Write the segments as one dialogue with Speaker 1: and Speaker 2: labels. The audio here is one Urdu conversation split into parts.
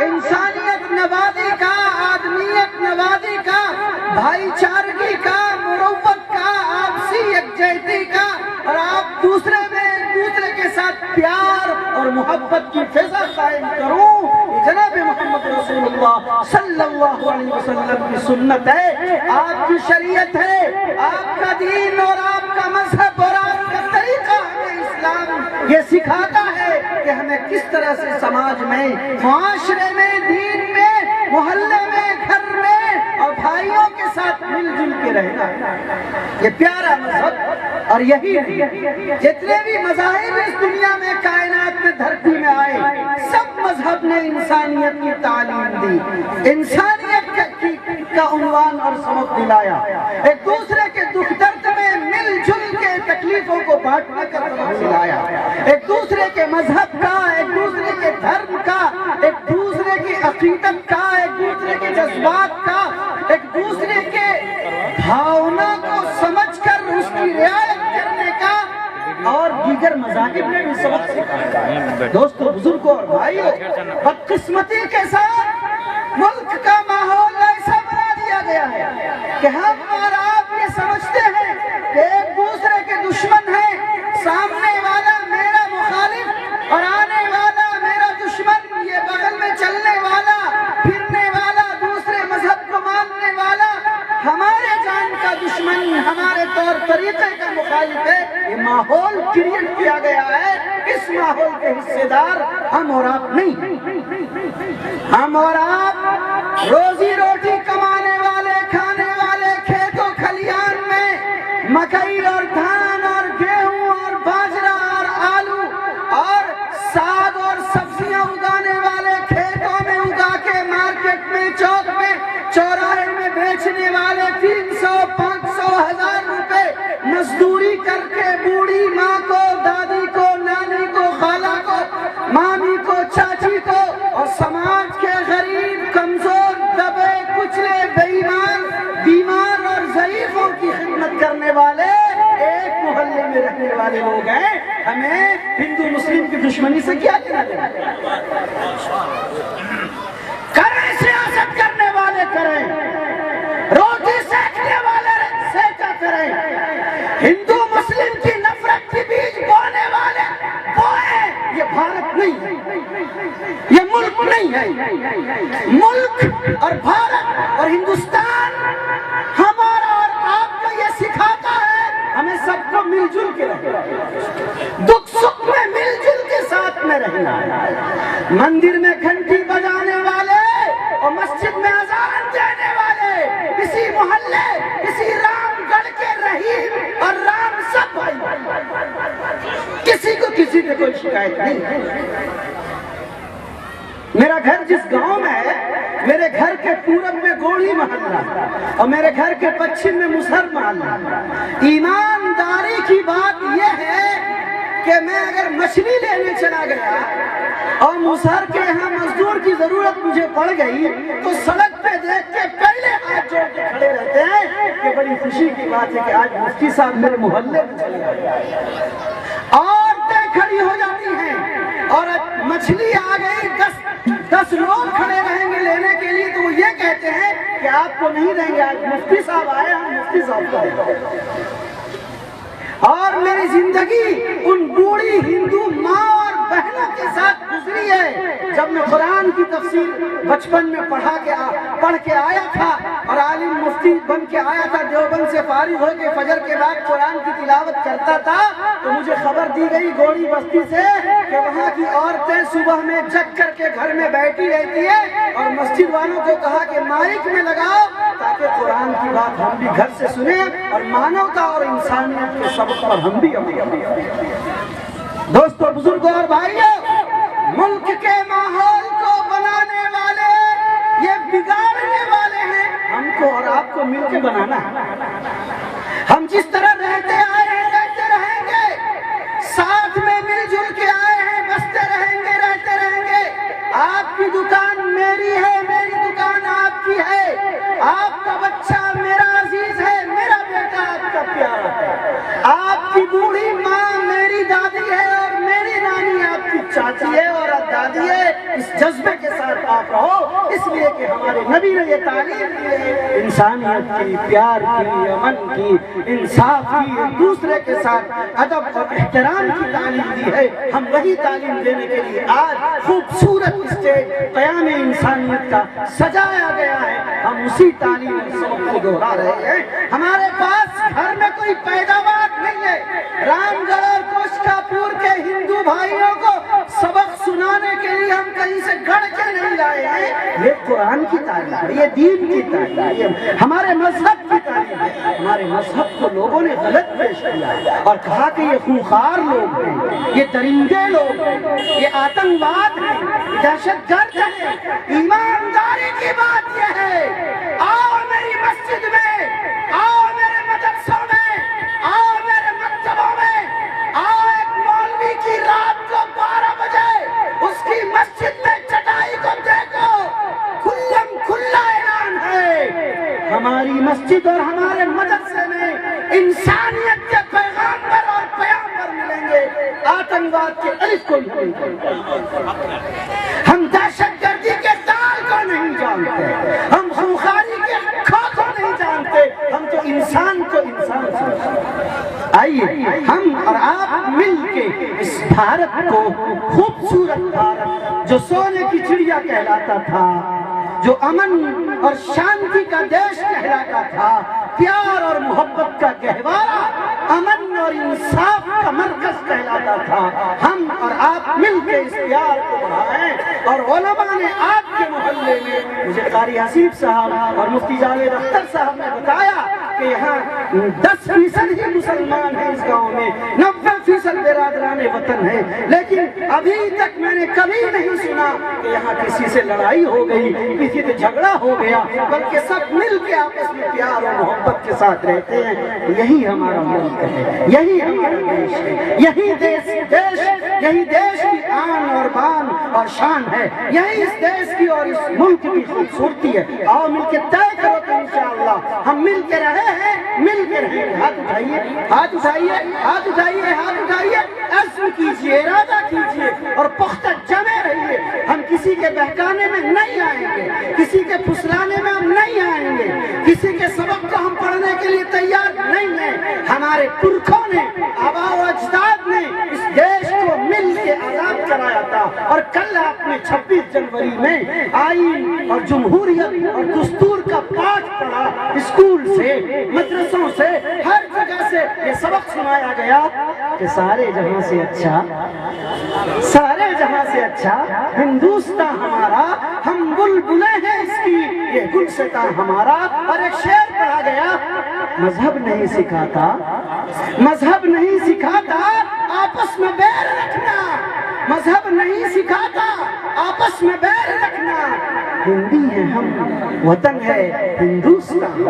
Speaker 1: انسانیت نوازی کا، آدمیت نوازی کا، بھائی چارگی کا، مروت کا، آپسی یکجہتی کا، اور آپ دوسرے میں ایک دوسرے کے ساتھ پیار اور محبت کی فضا قائم کروں، یہ جناب محمد رسول اللہ صلی اللہ علیہ وسلم کی سنت ہے، آپ کی شریعت ہے، آپ کا دین اور آپ کا مذہب اور آپ کا طریقہ ہمیں اسلام یہ سکھاتا ہے کہ ہمیں کس طرح سے سماج میں، معاشرے میں، دین میں، محلے میں، گھر میں اور بھائیوں کے ساتھ مل جل کے رہنا۔ یہ پیارا مذہب، اور یہی جتنے بھی مذاہب اس دنیا میں کائنات میں دھرتی میں آئے، سب مذہب نے انسانیت کی تعلیم دی، انسانیت کا عنوان اور سبق دلایا، ایک دوسرے کے دکھ درد میں مل جل کے تکلیفوں کو بانٹنے کا سبق دلایا، ایک دوسرے کے مذہب کا، ایک دوسرے کے دھرم کا، ایک دوسرے کی عقیدت کا، ایک دوسرے کے جذبات کا، ایک دوسرے کے بھاونا کو سمجھ کر اس کی رعایت کرنے کا، اور دیگر مذاہب نے بھی سبق سکھایا۔ دوستو، بزرگوں اور بھائیوں، بدقسمتی کے ساتھ ملک کا ماحول ایسا بنا دیا گیا ہے کہ ہم اور آپ یہ سمجھتے ہیں کہ ایک دوسرے کے دشمن ہیں، سامنے والا میرا مخالف اور آنے والا میرا دشمن، یہ بغل میں چلنے والا، پھرنے والا، دوسرے مذہب کو ماننے والا ہمارے جان کا دشمن، ہمارے طور طریقے کا مخالف ہے۔ یہ ماحول کریٹ کیا گیا ہے، اس ماحول کے حصے دار ہم اور آپ نہیں، ہم اور آپ روزی روٹی کمانے والے، کھانے والے، کھیتوں کھلیان میں مکئی اور دھان اور گیہوں اور باجرہ اور آلو اور ساگ اور سبزیاں اگانے والے، کھیتوں میں اگا کے مارکیٹ میں، چوک میں، چوراہے میں بیچنے والے، 300، 500، 1000 روپے مزدوری کر کے بوڑھی ماں کو، دادی کو، نانی کو، خالہ کو، مامی کو، چاچی کو، اور سماج کے غریب، کمزور، دبے کچلے، بے ایمان، بیمار اور ضعیفوں کی خدمت کرنے والے ایک محلے میں رہنے والے لوگ ہیں۔ ہمیں ہندو مسلم کی دشمنی سے کیا لینا دینا؟ کریں سیاست کرنے والے کریں، روٹی سینکنے والے سینکا کریں، ہندو مسلم کی نفرت کی بیج بونے والے بوئیں۔ یہ بھارت نہیں ہے، یہ ملک نہیں ہے۔ ملک اور بھارت اور ہندوستان ہمارا اور آپ کو یہ سکھاتا ہے ہمیں سب کو مل جل کے رہنا، دکھ سکھ میں مل جل کے ساتھ میں رہنا۔ مندر میں گھنٹی بجانے والے اور مسجد میں اذان دینے والے اسی محلے، اسی رام گڑھ کے رحیم اور رام سب بھائی، کسی کو کسی نے کوئی شکایت نہیں۔ میرا گھر جس گاؤں میں ہے، میرے گھر کے پورب میں گوڑھی محلہ اور میرے گھر کے پچھم میں مسہر محلہ۔ ایمانداری کی بات یہ ہے کہ میں اگر مچھلی لینے چلا گیا اور مسہر کے یہاں مزدور کی ضرورت مجھے پڑ گئی تو سڑک پہ دیکھ کے پہلے ہاتھ جوڑ کے کھڑے رہتے ہیں کہ بڑی خوشی کی بات ہے کہ آج مفتی صاحب میرے محلے میں چلے گئے۔ عورتیں کھڑی ہو جاتی ہیں اور مچھلی آ گئی، 10 لوگ کھڑے رہیں گے لینے کے لیے تو وہ یہ کہتے ہیں کہ آپ کو نہیں دیں گے، آج مفتی صاحب آئے، ہم مفتی صاحب کو دیں گے۔ اور میری زندگی ان بوڑھی ہندو ماں اور بہنوں کے ساتھ گزری ہے۔ جب میں قرآن کی تفسیر بچپن میں پڑھ کے آیا تھا اور عالم مفتی بن کے آیا تھا، دیوبند سے فارغ ہو کے فجر کے بعد قرآن کی تلاوت کرتا تھا، تو مجھے خبر دی گئی گوڑی بستی سے کہ وہاں کی عورتیں صبح میں جگ کر کے گھر میں بیٹھی رہتی ہے اور مسجد والوں کو کہا کہ مائک میں لگاؤ تاکہ قرآن کی بات ہم بھی گھر سے سنیں اور مانوتا اور انسانیت کے سبق پر ہم بھی دوستو، بزرگوں اور بھائیوں، ملک کے ماحول کو بنانے والے، یہ بگاڑنے والے ہیں، ہم کو اور آپ کو مل کے بنانا ہے۔ ہم جس طرح رہتے آئے ہیں رہتے رہیں گے، ساتھ میں مل جل کے آئے ہیں، بستے رہیں گے، رہتے رہیں گے۔ آپ کی دکان میری ہے، میری دکان آپ کی ہے، آپ کا بچہ میرا عزیز ہے، میرا بیٹا آپ کا پیارا ہے، آپ کی بوڑھی ماں میری دادی ہے اور میری نانی آپ کی چاچی ہے اور دادی ہے، اس جذبے کے ساتھ آپ رہو، اس لیے کہ ہمارے نبی نے یہ تعلیم دی ہے انسانیت کی، پیار کی، امن کی، انصاف کی، ایک دوسرے کے ساتھ ادب اور احترام کی تعلیم دی ہے۔ ہم وہی تعلیم دینے کے لیے آج خوبصورت اسٹیج قیام انسانیت کا سجایا گیا ہے، ہم اسی تعلیم کو دہرا رہے ہیں۔ ہمارے پاس گھر میں کوئی پیداوار نہیں ہے، رام گڑھ اور کوشکاپور کے ہندو بھائیوں کو سبق سنانے کے لیے ہم کہیں سے گھڑ کے نہیں لائے ہیں، یہ قرآن کی تعلیم ہے، یہ دین کی تعلیم ہے، یہ ہمارے مذہب کی تعلیم ہے۔ ہمارے مذہب کو لوگوں نے غلط پیش کیا اور کہا کہ یہ خونخوار لوگ ہیں، یہ درندے لوگ ہیں، یہ آتنکواد ہیں، یہ دہشت گرد ہیں۔ ایمانداری کی بات یہ ہے، آؤ میری مسجد میں، آؤ میرے مدرسوں میں، آؤ میرے مکتبوں میں، آؤ ایک مولوی کی رات کو 12 بجے اس کی مسجد میں چٹائی کو دیکھو، کھلم کھلا اعلان ہے ہماری مسجد اور ہمارے مدرسے میں انسانیت کے پیغامبر اور پیامبر ملیں گے، آتنکواد کے الف کو نہیں جانتے، ہم دہشت گردی کے دال کو نہیں جانتے، ہم خونخواری کے کھا کو نہیں جانتے، ہم تو انسان کو انسان سمجھتے ہیں۔ آئیے ہم اور آپ مل کے اس بھارت کو، خوبصورت بھارت جو سونے کی چڑیا کہلاتا تھا، جو امن اور شانتی کا دیش کہلاتا تھا، پیار اور محبت کا گہوارہ، امن اور انصاف کا مرکز کہلاتا تھا، ہم اور آپ مل کے اس پیار کو بڑھائیں۔ اور علماء نے آپ کے محلے میں، مجھے قاری حسیب صاحب اور مفتی جاوید اختر صاحب نے بتایا کہ یہاں 10% ہی مسلمان ہیں اس گاؤں میں، 90% برادران وطن ہیں، لیکن ابھی تک میں نے کبھی نہیں سنا کہ یہاں کسی سے لڑائی ہو گئی، کسی سے جھگڑا ہو گیا، بلکہ سب مل کے آپس میں پیار اور محبت کے ساتھ رہتے ہیں۔ یہی ہمارا ملک ہے، یہی ہمارا دیش ہے، یہی دیش کی آن اور بان اور شان ہے، یہی اس دیش کی اور اس ملک کی خوبصورتی ہے۔ آؤ مل کے طے کرو کہ انشاءاللہ ہم مل کے رہے ہیں، مل کے رہیں گے۔ ہاتھ اٹھائیے، ہاتھ اٹھائیے، ہاتھ اٹھائیے، ہاتھ اٹھائیے، عزم کیجئے، ارادہ کیجئے اور پختہ جمے رہیے۔ ہم کسی کے بہکانے میں نہیں آئیں گے، کسی کے پھسلانے میں ہم نہیں آئیں گے، کسی کے سبق کو ہم پڑھنے کے لیے تیار نہیں ہیں۔ ہمارے پرکھوں نے، آباء و اجداد نے اس دیش کو مل کے آزاد کرایا تھا، اور کل آپ نے 26 جنوری میں آئین اور جمہوریت اور دستور کا پاٹ پڑھا، اسکول سے، مدرسوں سے، ہر جگہ سے یہ سبق سنایا گیا کہ سارے جہاں سے اچھا، سارے جہاں سے اچھا ہندوستان ہمارا، ہم بلبلیں ہیں اس کی، یہ گلستاں ہمارا۔ اور ایک شعر پڑھا گیا، مذہب نہیں سکھاتا، مذہب نہیں سکھاتا آپس میں بیر رکھنا، مذہب نہیں سکھاتا آپس میں بیر رکھنا، ہندی ہیں ہم، وطن ہے ہندوستان،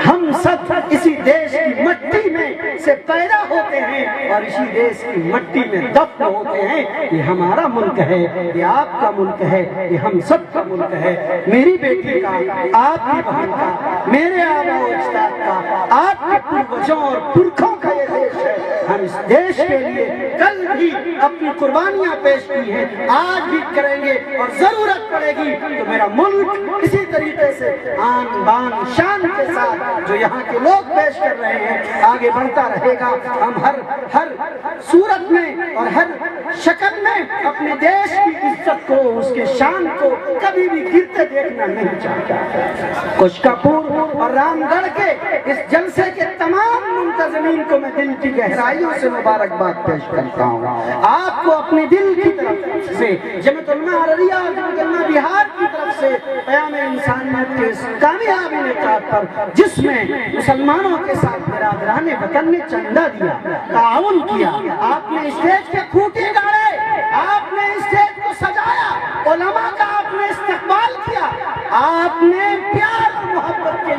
Speaker 1: ہم سب اسی دیش کی مٹی میں سے پیدا ہوتے ہیں اور اسی دیش کی مٹی میں دفن ہوتے ہیں۔ یہ ہمارا ملک ہے، یہ آپ کا ملک ہے، یہ ہم سب کا ملک ہے، میری بیٹی کا، آپ کی بہن کا، میرے آباء و اجداد کا، آپ کے پروجوں اور پرکھوں کا یہ دیش ہے۔ ہم اس دیش کے لیے کل بھی اپنی قربانیاں پیش کی ہیں، آج بھی کریں گے، اور ضرورت پڑے گی تو میرا ملک اسی طریقے سے آن بان شان کے ساتھ جو یہاں کے لوگ پیش کر رہے ہیں آگے بڑھتا رہے گا۔ ہم ہر صورت میں اور ہر شکل میں اپنے دیش کی عزت کو، اس کے شان کو کبھی بھی گرتے دیکھنا نہیں چاہتا۔ کوشکاپور اور رام گڑھ کے اس جلسے کے تمام منتظمین کو میں دل کی گہرائیوں سے مبارکباد پیش کرتا ہوں۔ آپ کو اپنے دل کی طرف سے، جمعیت علماء عربیہ اور جمعیت علماء بہار کی طرف سے قیام انسانیت کے اس کامیاب انعقاد پر، جس میں مسلمانوں کے ساتھ برادران وطن نے چندہ دیا، تعاون کیا، آپ نے اسٹیج کے کھوٹے گاڑے، آپ نے اسٹیج کو سجایا، علماء کا آپ نے استقبال کیا، آپ نے پیار اور محبت کے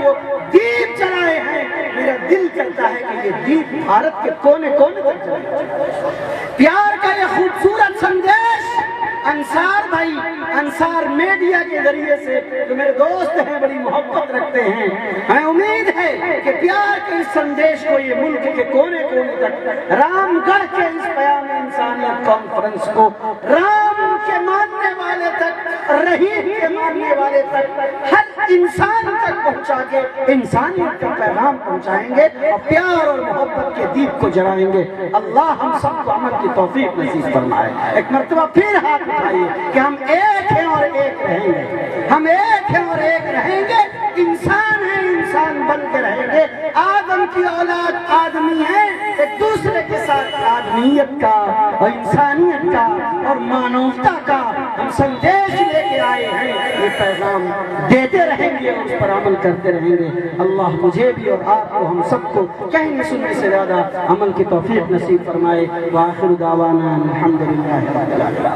Speaker 1: دیپ جلائے ہیں۔ میرا دل کرتا ہے کہ یہ دیپ بھارت کے کونے کونے تک جلائے۔ پیار کا یہ خوبصورت سندیش انصار بھائی، انصار میڈیا کے ذریعے سے جو میرے دوست ہیں بڑی محبت رکھتے ہیں، ہمیں امید ہے کہ پیار کے اس سندیش کو یہ ملک کے کونے کونے تک، رام گڑھ کے اس پیام انسانیت کانفرنس کو رام کے ماننے والے تک، رحیم کے ماننے والے تک، ہر انسان تک پہنچا کے انسانیت کا پیغام پہنچائیں گے اور پیار اور محبت کے دیپ کو جلائیں گے۔ اللہ ہم سب کو عمل کی توفیق نصیب فرمائے۔ ایک مرتبہ پھر ہاتھ اٹھائیے کہ ہم ایک ہیں اور ایک رہیں گے، ہم ایک ہیں اور ایک رہیں گے، انسان ہیں، انسان بن کے رہیں گے۔ آدم کی اولاد آدمی ہے، ایک دوسرے کے ساتھ آدمیت کا اور انسانیت کا اور مانوتا کا ہم سندیش لے کے آئے ہیں، یہ پیغام دیتے رہیں گے اور اس پر عمل کرتے رہیں گے۔ اللہ مجھے بھی اور آپ کو، ہم سب کو کہنے سننے سے زیادہ عمل کی توفیق نصیب فرمائے۔ وآخر دعوانا الحمدللہ رب العالمین۔